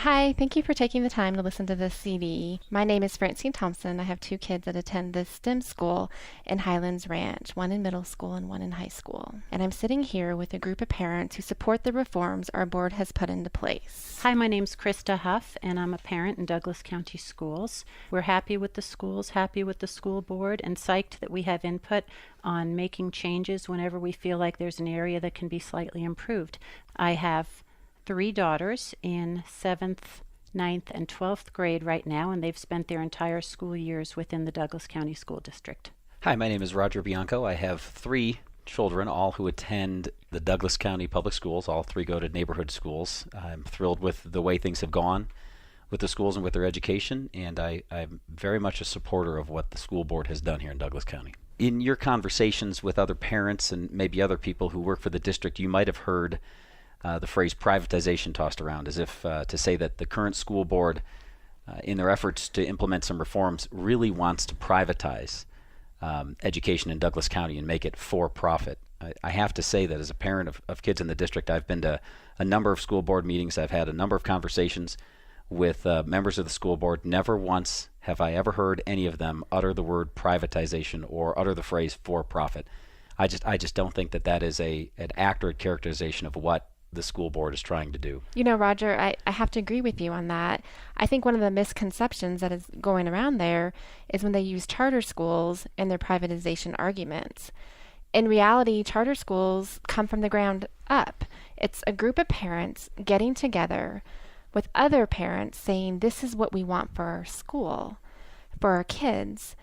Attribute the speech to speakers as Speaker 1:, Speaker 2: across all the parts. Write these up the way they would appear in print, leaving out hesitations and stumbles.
Speaker 1: Hi, thank you for taking the time to listen to this CD. My name is Francine Thompson. I have two kids that attend the STEM school in Highlands Ranch, one in middle school and one in high school. And I'm sitting here with a group of parents who support the reforms our board has put into place.
Speaker 2: Hi, my name's Krista Huff, and I'm a parent in Douglas County Schools. We're happy with the schools, happy with the school board, and psyched that we have input on making changes whenever we feel like there's an area that can be slightly improved. I have three daughters in 7th, 9th, and 12th grade right now, and they've spent their entire school years within the Douglas County School District.
Speaker 3: Hi, my name is Roger Bianco. I have three children, all who attend the Douglas County Public Schools. All three go to neighborhood schools. I'm thrilled with the way things have gone with the schools and with their education, and I'm very much a supporter of what the school board has done here in Douglas County. In your conversations with other parents and maybe other people who work for the district, you might have heard the phrase privatization tossed around as if to say that the current school board, in their efforts to implement some reforms, really wants to privatize education in Douglas County and make it for profit. I have to say that as a parent of kids in the district, I've been to a number of school board meetings. I've had a number of conversations with members of the school board. Never once have I ever heard any of them utter the word privatization or utter the phrase for profit. I just don't think that is an accurate characterization of what the school board is trying to do.
Speaker 1: You know, Roger, I have to agree with you on that. I think one of the misconceptions that is going around there is when they use charter schools in their privatization arguments. In reality, charter schools come from the ground up. It's a group of parents getting together with other parents saying, this is what we want for our school, for our kids.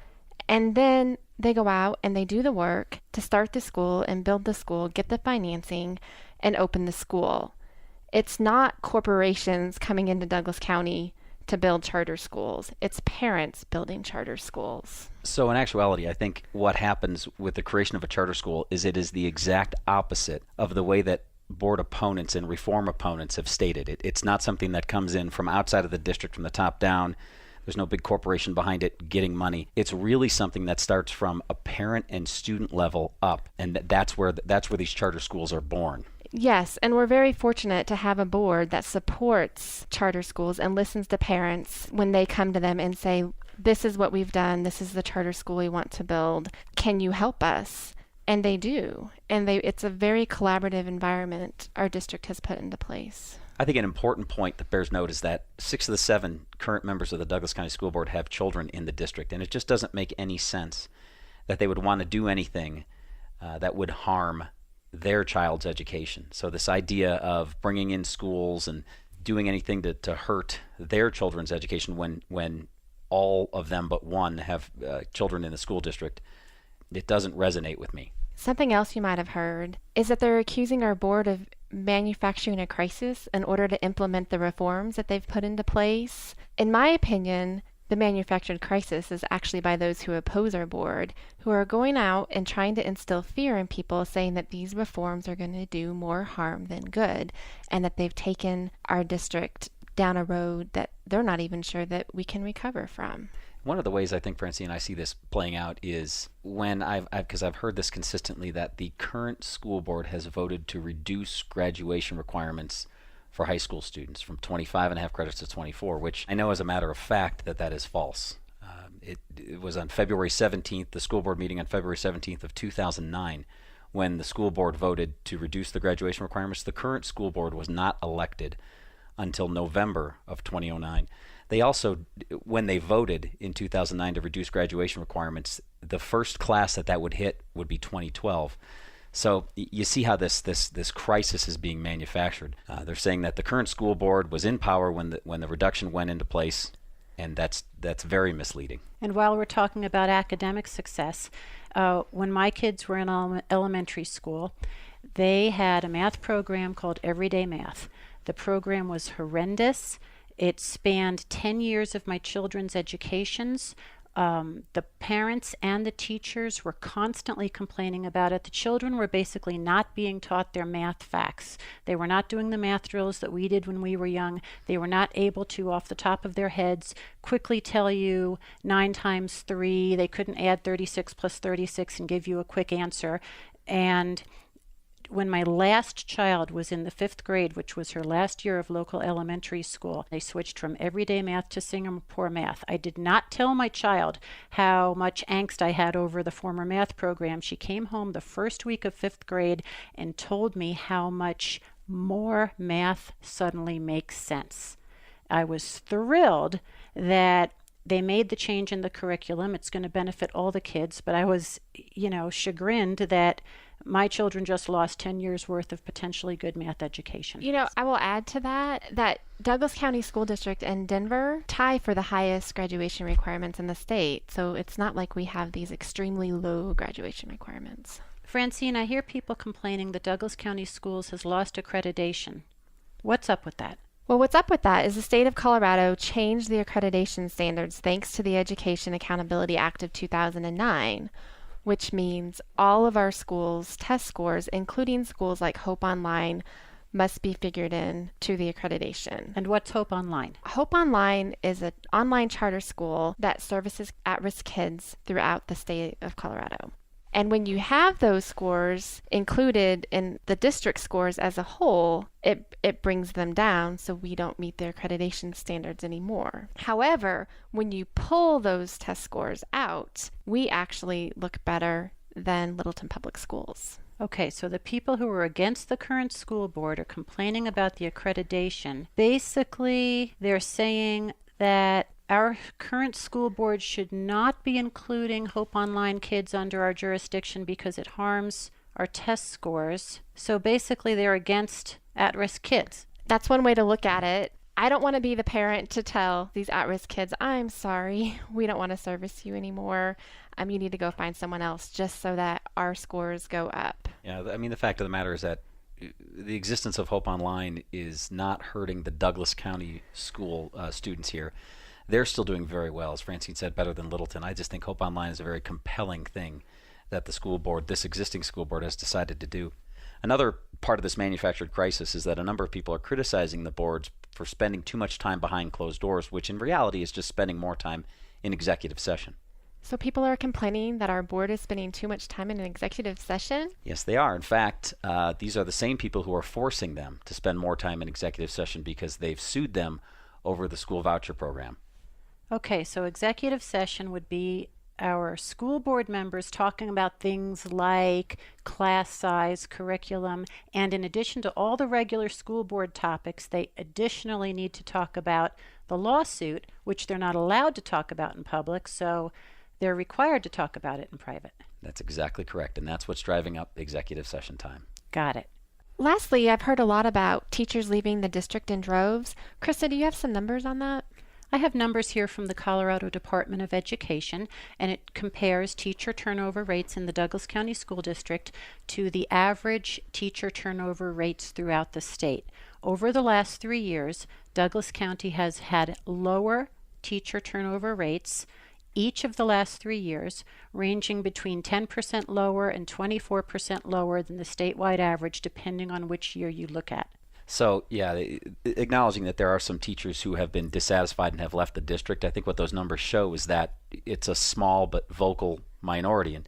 Speaker 1: And then they go out and they do the work to start the school and build the school, get the financing, and open the school. It's not corporations coming into Douglas County to build charter schools. It's parents building charter schools.
Speaker 3: So in actuality, I think what happens with the creation of a charter school is it is the exact opposite of the way that board opponents and reform opponents have stated it. It's not something that comes in from outside of the district, from the top down. There's no big corporation behind it getting money. It's really something that starts from a parent and student level up, and that's where these charter schools are born.
Speaker 1: Yes, and we're very fortunate to have a board that supports charter schools and listens to parents when they come to them and say, this is what we've done, this is the charter school we want to build, can you help us? And they do, and it's a very collaborative environment our district has put into place.
Speaker 3: I think an important point that bears note is that 6 of the 7 current members of the Douglas County School Board have children in the district, and it just doesn't make any sense that they would want to do anything that would harm their child's education. So this idea of bringing in schools and doing anything to hurt their children's education when all of them but one have children in the school district, it doesn't resonate with me.
Speaker 1: Something else you might have heard is that they're accusing our board of manufacturing a crisis in order to implement the reforms that they've put into place. In my opinion, the manufactured crisis is actually by those who oppose our board, who are going out and trying to instill fear in people, saying that these reforms are going to do more harm than good, and that they've taken our district down a road that they're not even sure that we can recover from.
Speaker 3: One of the ways I think, Francine, I see this playing out is when because I've heard this consistently, that the current school board has voted to reduce graduation requirements for high school students from 25.5 credits to 24, which I know as a matter of fact that is false. It was on February 17th, the school board meeting on February 17th of 2009, when the school board voted to reduce the graduation requirements. The current school board was not elected until November of 2009. They also, when they voted in 2009 to reduce graduation requirements, the first class that would hit would be 2012. So you see how this crisis is being manufactured. They're saying that the current school board was in power when the reduction went into place, and that's very misleading.
Speaker 2: And while we're talking about academic success, when my kids were in elementary school, they had a math program called Everyday Math. The program was horrendous. It spanned 10 years of my children's educations. The parents and the teachers were constantly complaining about it. The children were basically not being taught their math facts. They were not doing the math drills that we did when we were young. They were not able to, off the top of their heads, quickly tell you 9 times 3. They couldn't add 36 plus 36 and give you a quick answer. And when my last child was in the 5th grade, which was her last year of local elementary school, they switched from everyday math to Singapore math. I did not tell my child how much angst I had over the former math program. She came home the first week of 5th grade and told me how much more math suddenly makes sense. I was thrilled that they made the change in the curriculum. It's going to benefit all the kids, but I was, chagrined that my children just lost 10 years worth of potentially good math education.
Speaker 1: I will add to that Douglas County School District and Denver tie for the highest graduation requirements in the state. So it's not like we have these extremely low graduation requirements.
Speaker 2: Francine, I hear people complaining that Douglas County Schools has lost accreditation. What's up with that?
Speaker 1: Well, what's up with that is the state of Colorado changed the accreditation standards thanks to the Education Accountability Act of 2009, which means all of our schools' test scores, including schools like Hope Online, must be figured in to the accreditation.
Speaker 2: And what's Hope Online?
Speaker 1: Hope Online is an online charter school that services at-risk kids throughout the state of Colorado. And when you have those scores included in the district scores as a whole, it brings them down, so we don't meet their accreditation standards anymore. However, when you pull those test scores out, we actually look better than Littleton Public Schools.
Speaker 2: Okay, so the people who are against the current school board are complaining about the accreditation. Basically, they're saying that our current school board should not be including Hope Online kids under our jurisdiction because it harms our test scores. So basically, they're against at-risk kids.
Speaker 1: That's one way to look at it. I don't want to be the parent to tell these at-risk kids, I'm sorry, we don't want to service you anymore. You need to go find someone else, just so that our scores go up.
Speaker 3: Yeah, the fact of the matter is that the existence of Hope Online is not hurting the Douglas County school students here. They're still doing very well. As Francine said, better than Littleton. I just think Hope Online is a very compelling thing that the school board, this existing school board, has decided to do. Another part of this manufactured crisis is that a number of people are criticizing the boards for spending too much time behind closed doors, which in reality is just spending more time in executive session.
Speaker 1: So people are complaining that our board is spending too much time in an executive session?
Speaker 3: Yes, they are. In fact, these are the same people who are forcing them to spend more time in executive session because they've sued them over the school voucher program.
Speaker 2: Okay, so executive session would be our school board members talking about things like class size, curriculum, and in addition to all the regular school board topics, they additionally need to talk about the lawsuit, which they're not allowed to talk about in public, so they're required to talk about it in private.
Speaker 3: That's exactly correct, and that's what's driving up executive session time.
Speaker 2: Got it.
Speaker 1: Lastly, I've heard a lot about teachers leaving the district in droves. Krista, do you have some numbers on that?
Speaker 2: I have numbers here from the Colorado Department of Education, and it compares teacher turnover rates in the Douglas County School District to the average teacher turnover rates throughout the state. Over the last 3 years, Douglas County has had lower teacher turnover rates each of the last 3 years, ranging between 10% lower and 24% lower than the statewide average, depending on which year you look at.
Speaker 3: So, yeah, acknowledging that there are some teachers who have been dissatisfied and have left the district, I think what those numbers show is that it's a small but vocal minority. And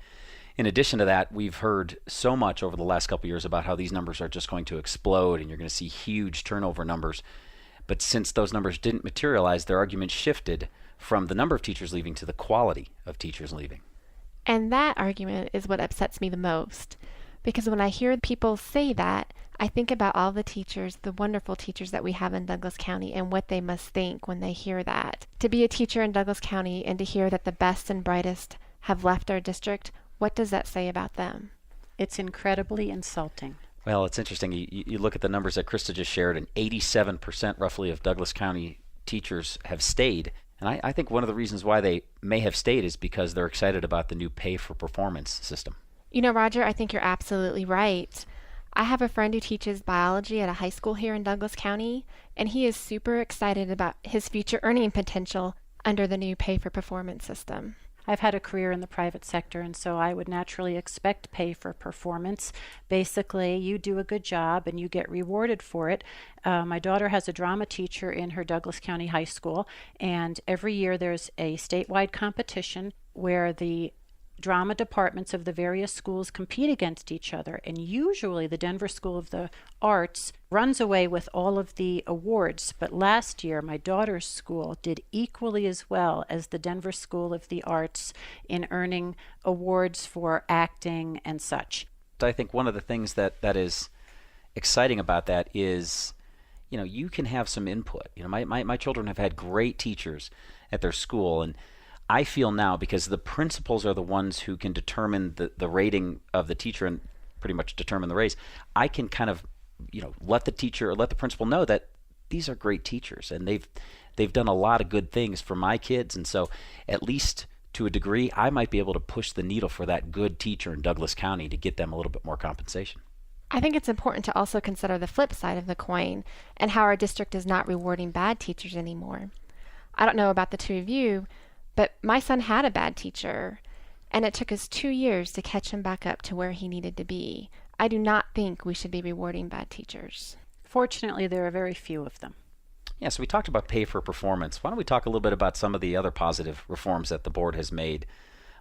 Speaker 3: in addition to that, we've heard so much over the last couple of years about how these numbers are just going to explode and you're going to see huge turnover numbers. But since those numbers didn't materialize, their argument shifted from the number of teachers leaving to the quality of teachers leaving.
Speaker 1: And that argument is what upsets me the most. Because when I hear people say that, I think about all the teachers, the wonderful teachers that we have in Douglas County, and what they must think when they hear that. To be a teacher in Douglas County and to hear that the best and brightest have left our district, what does that say about them?
Speaker 2: It's incredibly insulting.
Speaker 3: Well, it's interesting. You look at the numbers that Krista just shared, and 87% roughly of Douglas County teachers have stayed. And I think one of the reasons why they may have stayed is because they're excited about the new pay for performance system.
Speaker 1: You know, Roger, I think you're absolutely right. I have a friend who teaches biology at a high school here in Douglas County, and he is super excited about his future earning potential under the new pay for performance system.
Speaker 2: I've had a career in the private sector, and so I would naturally expect pay for performance. Basically, you do a good job and you get rewarded for it. My daughter has a drama teacher in her Douglas County high school, and every year there's a statewide competition where the drama departments of the various schools compete against each other, and usually the Denver School of the Arts runs away with all of the awards. But last year, my daughter's school did equally as well as the Denver School of the Arts in earning awards for acting and such.
Speaker 3: I think one of the things that is exciting about that is, you can have some input. My children have had great teachers at their school, and I feel now, because the principals are the ones who can determine the rating of the teacher and pretty much determine the raise, I can kind of, let the teacher or let the principal know that these are great teachers and they've done a lot of good things for my kids. And so at least to a degree, I might be able to push the needle for that good teacher in Douglas County to get them a little bit more compensation.
Speaker 1: I think it's important to also consider the flip side of the coin and how our district is not rewarding bad teachers anymore. I don't know about the two of you, but my son had a bad teacher, and it took us 2 years to catch him back up to where he needed to be. I do not think we should be rewarding bad teachers.
Speaker 2: Fortunately, there are very few of them.
Speaker 3: Yeah, so we talked about pay for performance. Why don't we talk a little bit about some of the other positive reforms that the board has made,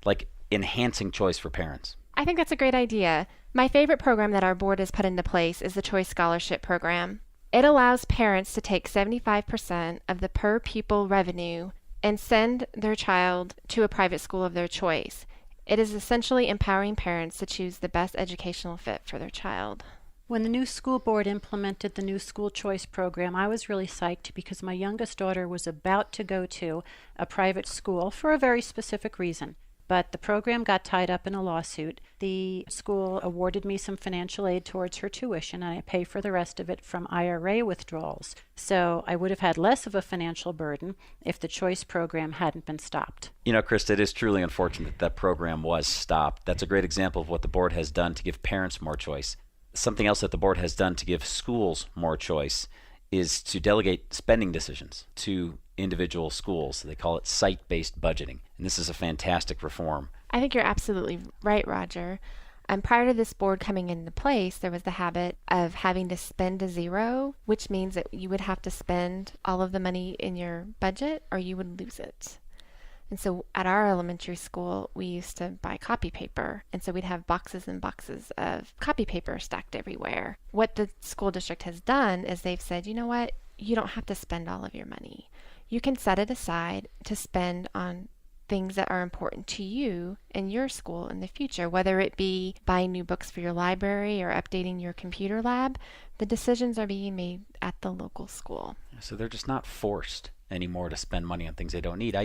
Speaker 3: like enhancing choice for parents?
Speaker 1: I think that's a great idea. My favorite program that our board has put into place is the Choice Scholarship Program. It allows parents to take 75% of the per pupil revenue and send their child to a private school of their choice. It is essentially empowering parents to choose the best educational fit for their child.
Speaker 2: When the new school board implemented the new school choice program, I was really psyched because my youngest daughter was about to go to a private school for a very specific reason. But the program got tied up in a lawsuit. The school awarded me some financial aid towards her tuition, and I pay for the rest of it from IRA withdrawals. So I would have had less of a financial burden if the choice program hadn't been stopped.
Speaker 3: Krista, it is truly unfortunate that program was stopped. That's a great example of what the board has done to give parents more choice. Something else that the board has done to give schools more choice is to delegate spending decisions to individual schools. They call it site-based budgeting, and this is a fantastic reform.
Speaker 1: I think you're absolutely right, Roger. Prior to this board coming into place, there was the habit of having to spend to zero, which means that you would have to spend all of the money in your budget or you would lose it. And so at our elementary school, we used to buy copy paper. And so we'd have boxes and boxes of copy paper stacked everywhere. What the school district has done is they've said, you know what? You don't have to spend all of your money. You can set it aside to spend on things that are important to you and your school in the future, whether it be buying new books for your library or updating your computer lab. The decisions are being made at the local school.
Speaker 3: So they're just not forced anymore to spend money on things they don't need.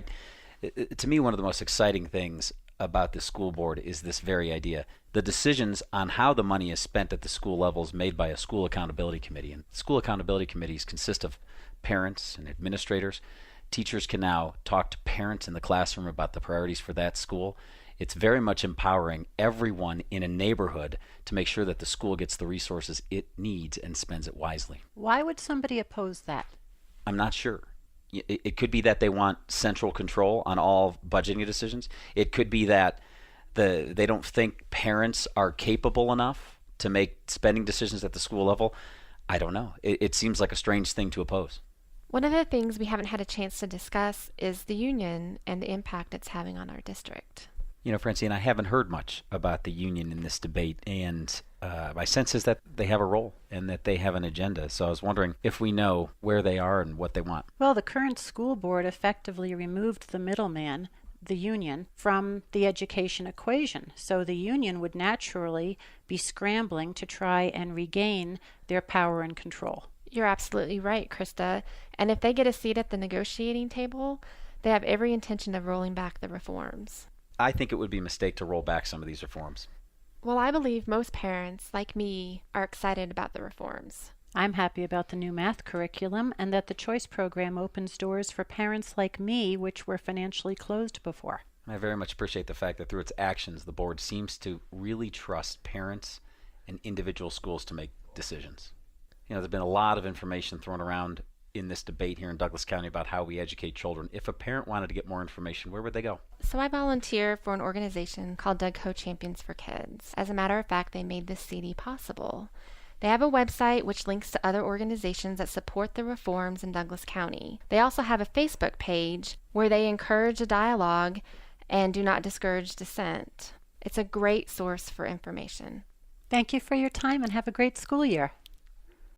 Speaker 3: To me, one of the most exciting things about the school board is this very idea. The decisions on how the money is spent at the school level is made by a school accountability committee. And school accountability committees consist of parents and administrators. Teachers can now talk to parents in the classroom about the priorities for that school. It's very much empowering everyone in a neighborhood to make sure that the school gets the resources it needs and spends it wisely.
Speaker 2: Why would somebody oppose that?
Speaker 3: I'm not sure. It could be that they want central control on all budgeting decisions. It could be that they don't think parents are capable enough to make spending decisions at the school level. I don't know. It seems like a strange thing to oppose.
Speaker 1: One of the things we haven't had a chance to discuss is the union and the impact it's having on our district.
Speaker 3: Francine, I haven't heard much about the union in this debate, and my sense is that they have a role and that they have an agenda. So I was wondering if we know where they are and what they want.
Speaker 2: Well, the current school board effectively removed the middleman, the union, from the education equation. So the union would naturally be scrambling to try and regain their power and control.
Speaker 1: You're absolutely right, Krista. And if they get a seat at the negotiating table, they have every intention of rolling back the reforms.
Speaker 3: I think it would be a mistake to roll back some of these reforms.
Speaker 1: Well, I believe most parents, like me, are excited about the reforms.
Speaker 2: I'm happy about the new math curriculum and that the choice program opens doors for parents like me, which were financially closed before.
Speaker 3: I very much appreciate the fact that through its actions, the board seems to really trust parents and individual schools to make decisions. There's been a lot of information thrown around in this debate here in Douglas County about how we educate children. If a parent wanted to get more information, where would they go?
Speaker 1: So I volunteer for an organization called DougCo Champions for Kids. As a matter of fact, they made this CD possible. They have a website which links to other organizations that support the reforms in Douglas County. They also have a Facebook page where they encourage a dialogue and do not discourage dissent. It's a great source for information.
Speaker 2: Thank you for your time and have a great school year.